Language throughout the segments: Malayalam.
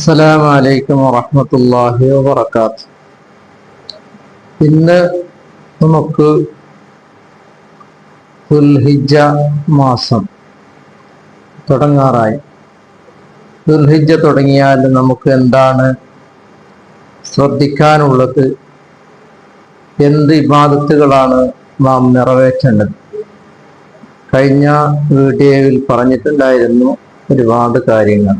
അസ്സലാമു അലൈക്കും വറഹ്മത്തുള്ളാഹി വബറകാതുഹു. ഇന്ന് നമുക്ക് ദുൽഹിജ്ജ മാസം തുടങ്ങാറായി. ദുൽഹിജ്ജ തുടങ്ങിയാൽ നമുക്ക് എന്താണ് ശ്രദ്ധിക്കാനുള്ളത്, എന്ത് ഇബാദത്തുകളാണ് നാം നിറവേറ്റേണ്ടത്? കഴിഞ്ഞ വീഡിയോയിൽ പറഞ്ഞിട്ടുണ്ടായിരുന്നു ഒരുപാട് കാര്യങ്ങൾ.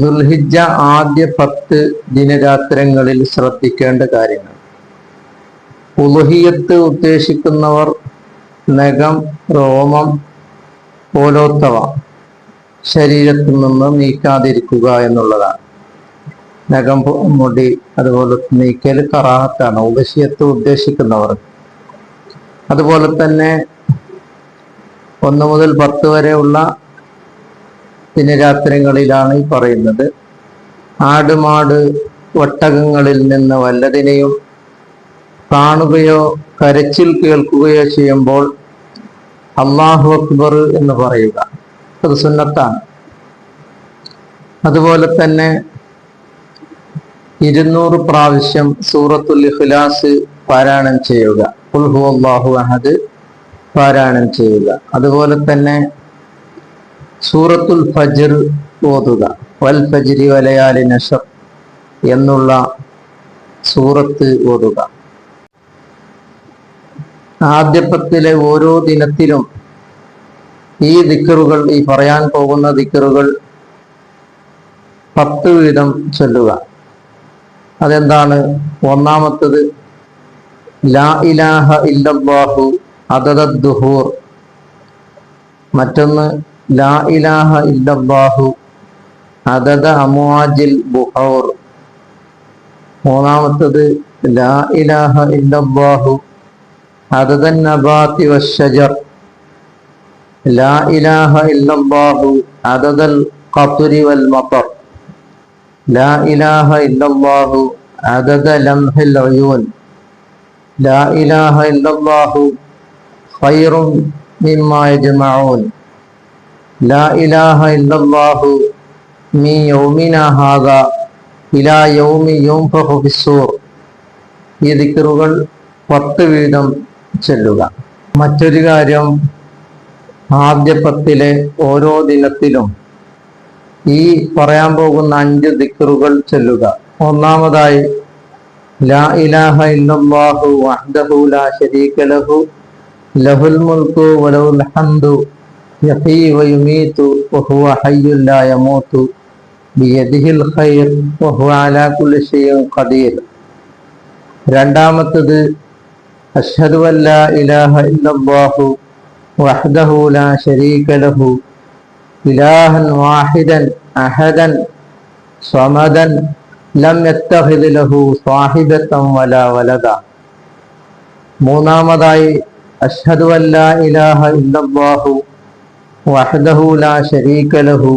ദുൽഹിജ്ജ ആദ്യ 10 ദിനരാത്രങ്ങളിൽ ശ്രദ്ധിക്കേണ്ട കാര്യങ്ങൾ. ഉളുഹിയ്യത്ത് ഉദ്ദേശിക്കുന്നവർ നഖം, രോമം പോലോത്തവ ശരീരത്തിൽ നിന്ന് നീക്കാതിരിക്കുക എന്നുള്ളതാണ്. നഖം, മുടി അതുപോലെ നീക്കൽ കറാഹത്താണ് ഉളുഹിയ്യത്ത് ഉദ്ദേശിക്കുന്നവർ. അതുപോലെ തന്നെ 1 മുതൽ 10 വരെയുള്ള ദിനരാത്രങ്ങളിലാണ് ഈ പറയുന്നത്. ആടുമാട് ഒട്ടകങ്ങളിൽ നിന്ന് വല്ലതിനെയും കാണുകയോ കരച്ചിൽ കേൾക്കുകയോ ചെയ്യുമ്പോൾ അല്ലാഹു അക്ബർ എന്ന് പറയുക, അത് സുന്നത്താണ്. അതുപോലെ തന്നെ 200 പ്രാവശ്യം സൂറത്തുൽ ഇഖ്ലാസ് പാരായണം ചെയ്യുക, ഖുൽ ഹുവല്ലാഹു അഹദ് പാരായണം ചെയ്യുക. അതുപോലെ തന്നെ സൂറത്തുൽ ഫജ്ർ ഓതുക, വൽ ഫജ്രി വലയാലിൻ അശ്ർ എന്നുള്ള സൂറത്ത് ഓതുക. ആദ്യ 10 ഓരോ ദിനത്തിലും ഈ ദിക്റുകൾ, ഈ പറയാൻ പോകുന്ന ദിക്റുകൾ 10 വീതം ചൊല്ലുക. അതെന്താണ്? ഒന്നാമത്തത് ലാ ഇലാഹ ഇല്ലല്ലാഹു അദദദ് ദുഹൂർ. മറ്റൊന്ന് ലാ ഇലാഹ ഇല്ലല്ലാഹു അദദ അംവാജിൽ ബുഹൂർ. മൂന്നാമത്തത് ലാ ഇലാഹ ഇല്ലല്ലാഹു അദദൻ നബാതി വശ്ശജർ. ലാ ഇലാഹ ഇല്ലല്ലാഹു അദദൽ ഖത്രി വൽ മطر. ലാ ഇലാഹ ഇല്ലല്ലാഹു അദദ ലംഹിൽ ഉയൂൻ. ലാ ഇലാഹ ഇല്ലല്ലാഹു ഖൈറും മിമ്മാ യജ്മഊൻ. ലാ ഇലാഹ ഇല്ലല്ലാഹു മിൻ യൗമിനാ ഹാദാ ഇലാ യൗമി യുൻഫഖു ഫിസ്സൂർ. ഈ ദിക്റുകൾ 10 വീതം ചൊല്ലുക. മറ്റൊരു കാര്യം, ആദ്യ 10 ഓരോ ദിനത്തിലും ഈ പറയാൻ പോകുന്ന 5 ദിക്റുകൾ ചൊല്ലുക. ഒന്നാമതായി ലാ ഇലാഹ ഇല്ലല്ലാഹു വഹ്ദഹു ലാ ശരീക ലഹു ലഹുൽ മുൽക്കു വലഹുൽ ഹംദു യഹ്യി വയുമീതു വഹുവ ഹയ്യുൻ ലാ യമൂതു ബിയദിഹിൽ ഖൈർ വഹുവ അലാ കുല്ലി ഷൈഇൻ ഖദീർ. രണ്ടാമത്തേത് അശ്ഹദു അല്ലാ ഇലാഹ ഇല്ലല്ലാഹു വഹ്ദഹു ലാ ശരീക ലഹു ഇലാഹൻ വാഹിദൻ അഹദൻ സ്വമദൻ ലം യത്തഖിദ് ലഹു സ്വാഹിബതൻ വലാ വലദ. മൂന്നാമതായി അശ്ഹദു അല്ലാ ഇലാഹ ഇല്ലല്ലാഹു വഹ്ദഹു ലാ ശരീക ലഹു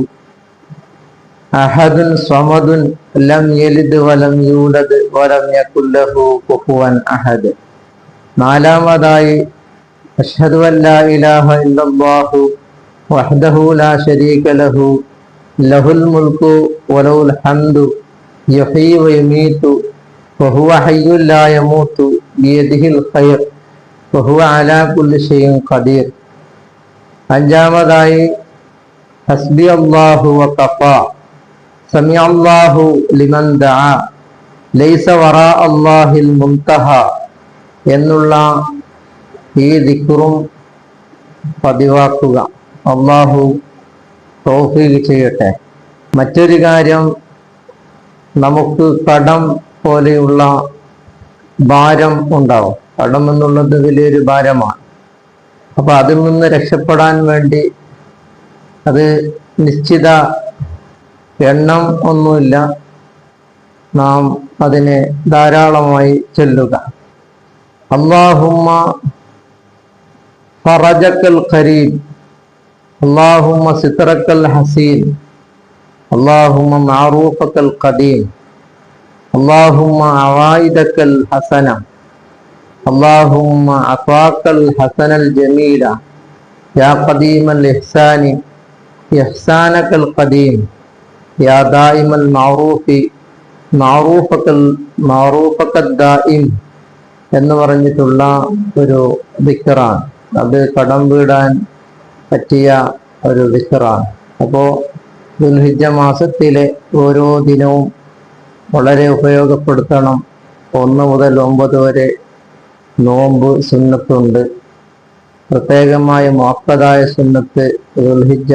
അഹദുൻ സ്വമദുൻ ലം യലിദ് വലം യൂലദ് വലം യകുൽ ലഹു കുഫുവൻ അഹദ്. നാലാമതായി അശ്ഹദു അല്ലാ ഇലാഹ ഇല്ലല്ലാഹു വഹ്ദഹു ലാ ശരീക ലഹു ലഹുൽ മുൽക്കു വലഹുൽ ഹംദു യുഹ്യി വയുമീതു വഹുവ ഹയ്യുൻ ലാ യമൂതു ബിയദിഹിൽ ഖൈർ വഹുവ അലാ കുല്ലി ഷൈഇൻ ഖദീർ. അഞ്ചാമതായി ഹസ്ബി അല്ലാഹു വഖഫാ സമിഅ അല്ലാഹു ലിമൻ ദഅ ലൈസ വറാ അല്ലാഹിൽ മുൻതഹ എന്നുള്ള ഈ ദിക്റും പതിവാക്കുക. അല്ലാഹു തൗഫീഖ് ചെയ്യട്ടെ. മറ്റൊരു കാര്യം, നമുക്ക് കടം പോലെയുള്ള ഭാരം ഉണ്ടാവും. കടം എന്നുള്ളത് വലിയൊരു ഭാരമാണ്. അപ്പൊ അതിൽ നിന്ന് രക്ഷപ്പെടാൻ വേണ്ടി, അത് നിശ്ചിത എണ്ണം ഒന്നുമില്ല, നാം അതിനെ ധാരാളമായി ചൊല്ലുക. അല്ലാഹുമ്മ ഫറജക്കൽ ഖരീബ്, അല്ലാഹുമ്മ സിത്രക്കൽ ഹസീൻ, അല്ലാഹുമ്മ മഅറൂഫക്കൽ ഖദീം, അല്ലാഹുമ്മ അവായിദക്കൽ ഹസന, അല്ലാഹുമ്മ അഫാക്കൽ ഹസനൽ ജമീല യാ ഖദീമൽ ഇഹ്സാനി ഇഹ്സാനക്കൽ ഖദീം യാ ദായിമൽ മഅറൂഫി മഅറൂഫക്കദ്ദായിം എന്ന് പറഞ്ഞിട്ടുള്ള ഒരു ദിക്റാണ്. അത് കടം വീടാൻ പറ്റിയ ഒരു ദിക്റാണ്. അപ്പോൾ ദുൽഹിജ്ജ മാസത്തിലെ ഓരോ ദിനവും വളരെ ഉപയോഗപ്പെടുത്തണം. 1 മുതൽ 9 വരെ നോമ്പ് സുന്നത്തുണ്ട്. പ്രത്യേകമായ മുഅക്കദായ സുന്നത്ത് ദുൽഹിജ്ജ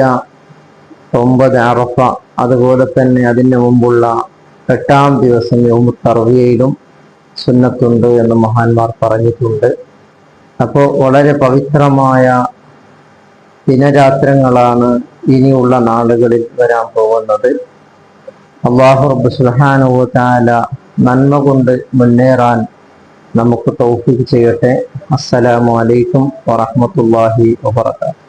9 അറഫ, അതുപോലെ തന്നെ അതിന് മുമ്പുള്ള 8-ാം ദിവസം യൗമു തർവിയയിലും സുന്നത്തുണ്ട് എന്ന് മഹാന്മാർ പറഞ്ഞിട്ടുണ്ട്. അപ്പോൾ വളരെ പവിത്രമായ ദിനരാത്രങ്ങളാണ് ഇനിയുള്ള നാളുകളിൽ വരാൻ പോകുന്നത്. അല്ലാഹു റബ്ബ് സുബ്ഹാനഹു വ തആല നന്മ കൊണ്ട് മുന്നേറാൻ നമുക്ക് തൗഫീഖ് ചെയ്യട്ടെ. അസ്സലാമു അലൈക്കും വറഹ്മത്തുള്ളാഹി വബറകാതുഹു.